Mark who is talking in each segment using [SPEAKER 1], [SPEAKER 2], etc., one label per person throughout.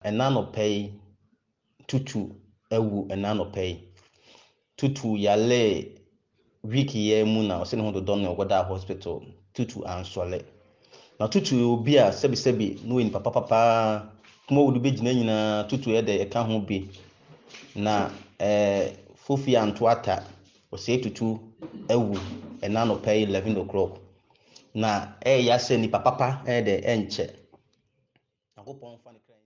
[SPEAKER 1] enanopay tutu ewu enanopay tutu yale wiki ye mu na ose ne ho do don ogoda hospital tutu ansole na tutu obi a sebi no ni papa Kumawood be gina nyina tutu ye de eka ho bi na fofi antoata ose tutu ewu enanopay 11 o'clock na ya se ni papa de enche akopon fa ne kran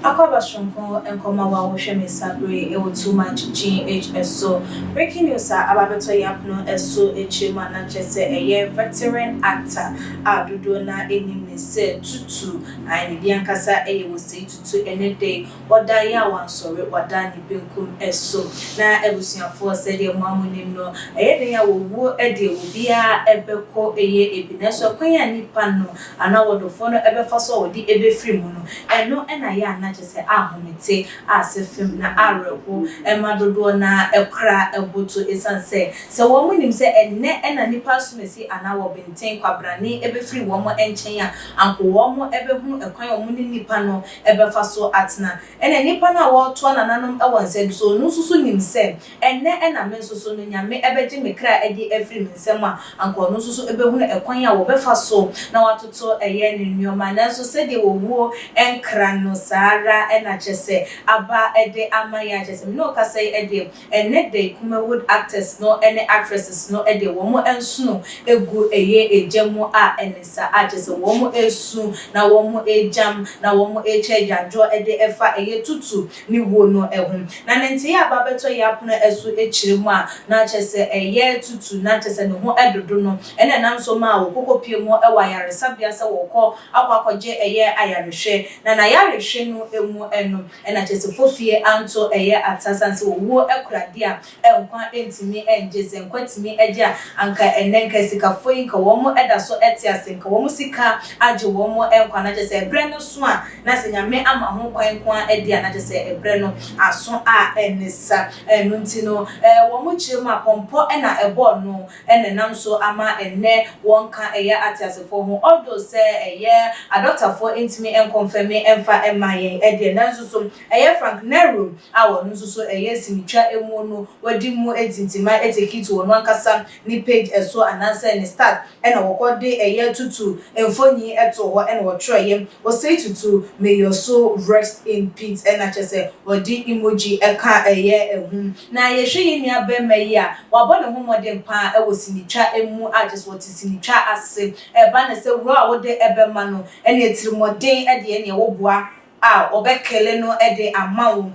[SPEAKER 2] Akwabashonko enkomawa wohweme sabre ewo too much GHS so breaking news ababeto yapno eso echema na chese eye veteran actor adudo na enim se tutu ai ni ankasa eye wo sei tutu enede oda ya wansore oda ni benkum eso na ebusuafo se de muamunim no eye den ya wo ede obia ebeko eye ebineso kwanya nipa no ana wodofo no ebefa so wodi ebefiri mu no eno ena ya na chese ahomete asefim na arego emadodo na ekra eboto esanse se wo munim se enne ena nipa sumesi ana wo benten kwabrane ebefiri wo mo enchen ya anko wo mo ebehunu ekwan wo ni nipa no ebefa so atna ena nipa na wo to nananom ewonse so no susu nim se enne ena men susu no nyame ebeje mekra edi efiri mensem a anko no susu ebehunu ekwan ya wo befa so na watoto eye ne nnioma na so se de wo wo enkra no sara ena chese aba ede amaya chese no ka say ede ene de Kumawood actors no ene actresses no ede wo mo ensuno egu eye ejemu a enesa a chese wo mo esu na wo mo ejam na wo mo echejanjo ede efa eye tutu ni wo no ehun na nente ya aba beto ya pono esu echiremu a na chese eye tutu na chese no ho edodo no ene nam so ma wo kokopie mu ewa yaresabia se wo kọ akwakoje eye ayarehwe na yarehwe no emu eno ena chese fofie anto eye atasanse wo ekurade a enkwa entimi enjeze nkwatimi eje anka enenka sika foi nka wo mo eda so etiase nka wo mo sika age wo mo enkwa na chese ebre no so a na se nyame ama ho kwan kwa ede na chese ebre no aso a enesa enu ntino wo mo chiremu apompo ena ebo no ene nam so ama enne wonka eye atiase fo ho odo se eye a doctor for entimi enconfirm emfa emaye ede na so eye Frank Nero awo no so eye sinitwa emu no wadi mu edintima etekiti wono ankasa ni page eso anansa ni start ena wokode eye tutu emfonyi eto ho ena wotroye wo say tutu may your soul rest in peace ena chese wadi emoji eka eye ehun na ye hwe ni abemayi a wabone ho modem pa ewo sinitwa emu ajes woti sinitwa ase eba na se wo a wode ebema no ena etirimodin ede ene woboa a obekele no ede amawo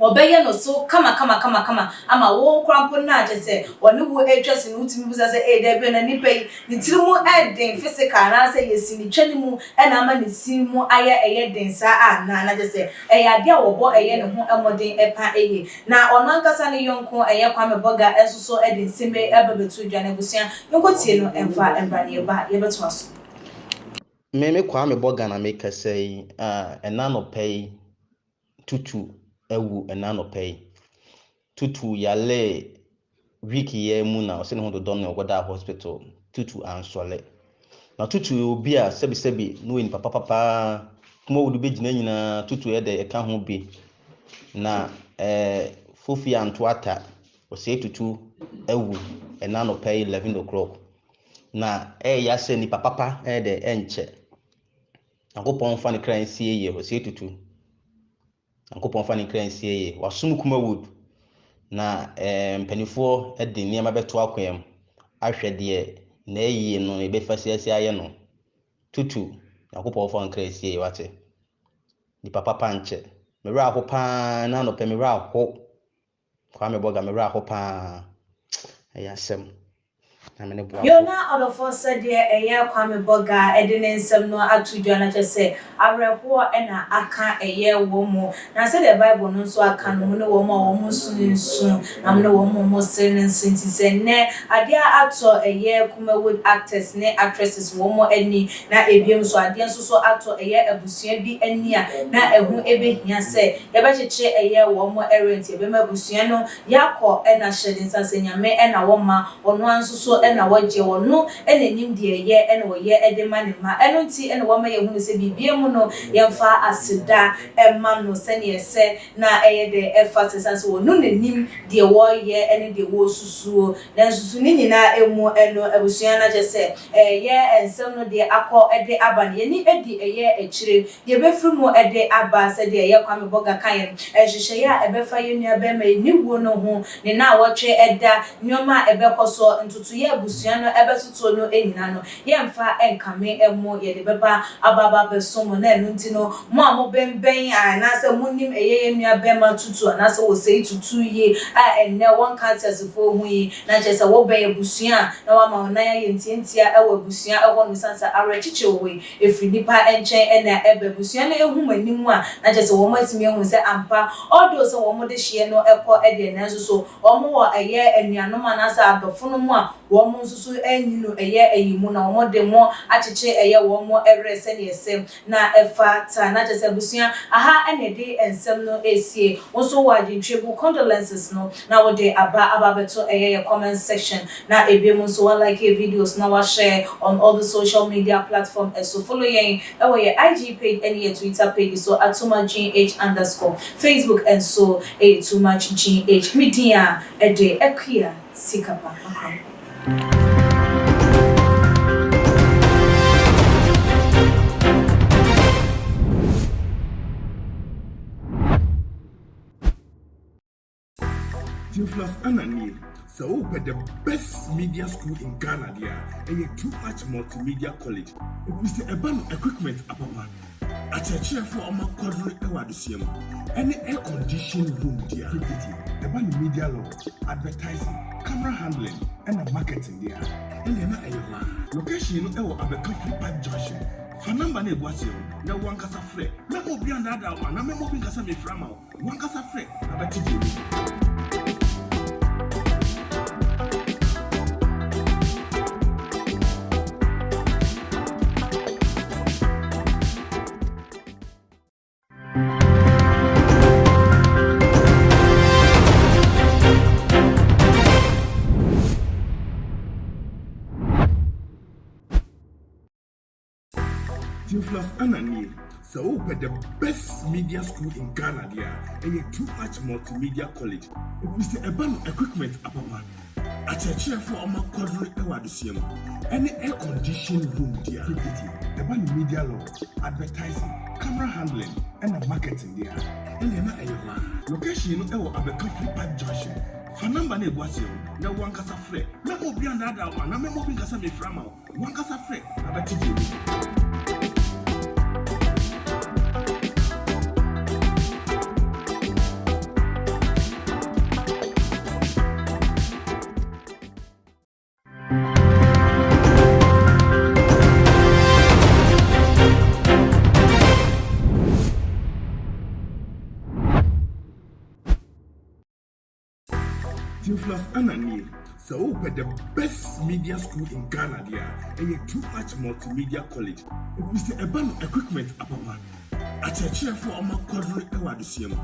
[SPEAKER 2] obeye no so kama ama wo krampo na agese woni wo etwase no utimi busa se de be na nipa ni tirimu eden physical na se yesi ni twani mu ena ama ni simu aye eye den sa na agese ade a wo bo eye ne ho emoden epa eye na ono ankasa ne yonko eye kwame boga ensoso eden simbe ebabetu dwane busia yonko tie no emfa embrane eba yebeto aso
[SPEAKER 1] me Kwame boga na make say enanopay tutu ewu enanopay tutu yale wiki ye mu na ose ne ho do don ogoda hospital tutu ansole na tutu obi a sebi no ni papa Kumawood be gina nyina tutu ye de eka ho bi na fofi antoata ose tutu ewu enanopay 11 o'clock na ya se ni papa de enche akopon fa ne kran sie ye ose tutu akopon fa ne kran sie ye wasum Kumawood na mpanifo de niam beto akwam ahwe de na eyi no ebe fasiasi aye no tutu akopon fa ne kran sie ye wate di papa panche mera akopa na no pe mera akọ Kwame boga mera akopa ayasem na me ne boafo
[SPEAKER 2] Yona odofo said eye kwame boga edene nsem no atudwa na kyese awerɛho na aka eye wo mu na said the bible no so aka no mu ne wo mu a wo mu sunsun na mu ne wo mu senensin ti se ne ade ato eye Kumawood actors ne actresses wo mu ani na ebiem so ade nso so ato eye abusua bi ani a na ehu ebehia se yebɛkyekye eye wo mu erent ebema abusua no yakɔ na hyɛden sase nyame na wo ma ono anso so na je wono enanim de ye ena wo ye edema ne ma eno nti ena wo ma ye hunu se bibie mu no yemfa aseda emma no se ne se na eye de efa sesase wono nanim de wo ye ene de wo susuo na susu ni nyina emu eno abusua na je se ye ensem no de akọ ede aba ne ni edi eye ekire ye befiri mu ede aba se de ye kwame boga kan ehwehwe ya ebefa ye nua be ma ni wo no ho ne na wotwe eda nyoma ebekoso ntutu ye abusua no ebetutu no enyina no yemfa enkame emu ye de beba ababa besomo na enu nti no mo amo benben na se munim eye nua be ma tutu na se wo sei tutu ye enne won cancer fo hu yi na je se wo ben abusua na wa ma na ye ntientia ewo abusua ewo no sansa arechiche we efri nipa enchen ena ebe abusua na ehu manim a na je se wo matimi ehu se ampa odo se wo mo de hye no ekọ ede na so wo mo wo eye anuanom na se adofo no mu a wo mo nso enyi no eye eyimu na wo de mo acheche eye wo mo erese ne esem na efa ta na je se abusua aha ene de ensem no esie nso wo adintwebu condolences no na wo de aba beto eye comment section na ebiem nso wa like videos na wa share on all the social media platforms and so follow yen ewo your IG page and your Twitter page so @tumagh_ Facebook and so too much gh media ede ekia sikapa akwa.
[SPEAKER 3] Theophilus Anani, so open the best media school in Ghana there, and a too much multimedia college. If we say a band equipment above, a church for a quadruple ewadisium, any air conditioned room there, a band media law, advertising, camera handling, and a marketing there. And then a location of a coffee pipe junction. Fanamba ne boasio, na wankasa fre, na obi andada one, na memo bi kasa me frama, wankasa fre, abati di. Theophilus Anani, so open the best media school in Ghana there, and a too much multimedia college. If we say a band equipment above, a church for a quadruple ewadisium, any air conditioned room there, a band media law, advertising, camera handling, and a marketing there. And then a location of a coffee pipe junction. Fanamba ne boasio, na wankasa fre, na obi andada one, na memo bi kasa me frama, wankasa fre, abati di. Theophilus Anani, so open the best media school in Ghana there, and a too much multimedia college. If we say a band equipment above, a church for a quadruple ewadisium,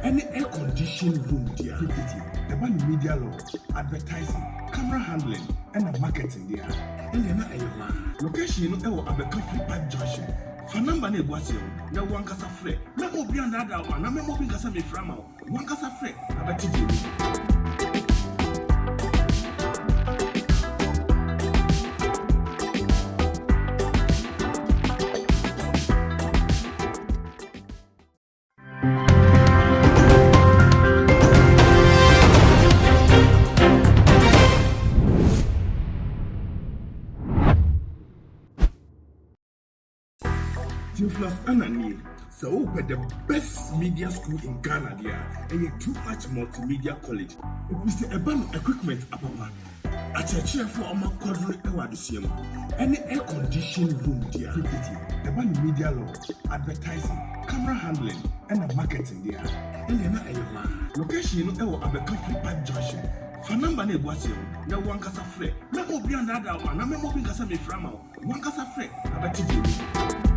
[SPEAKER 3] any air conditioned room there, a band media law, advertising, camera handling, and a marketing there. And then a location of a coffee pipe junction. Fanamba ne boasio, na wankasa fre, na obi andada one, na memo bi kasa me frama, wankasa fre, abati di. Theophilus Anani, so open the best media school in Ghana there, and a too much multimedia college. If we say a band equipment above, akyerɛkyerɛfoɔ ɔma kɔdoro ɛwɔ adesua mu ɛne air condition room dia fititi ɛba ne media law advertising camera handling ɛna marketing dia ɛne na ɛyɛ hɔ location no ɛwɔ abɛka free park junction fa number na ebu aseɛ na wankasa frɛ na obi andaada wo na mɛmo bi nkasa mefra ma wo wankasa frɛ abɛte bi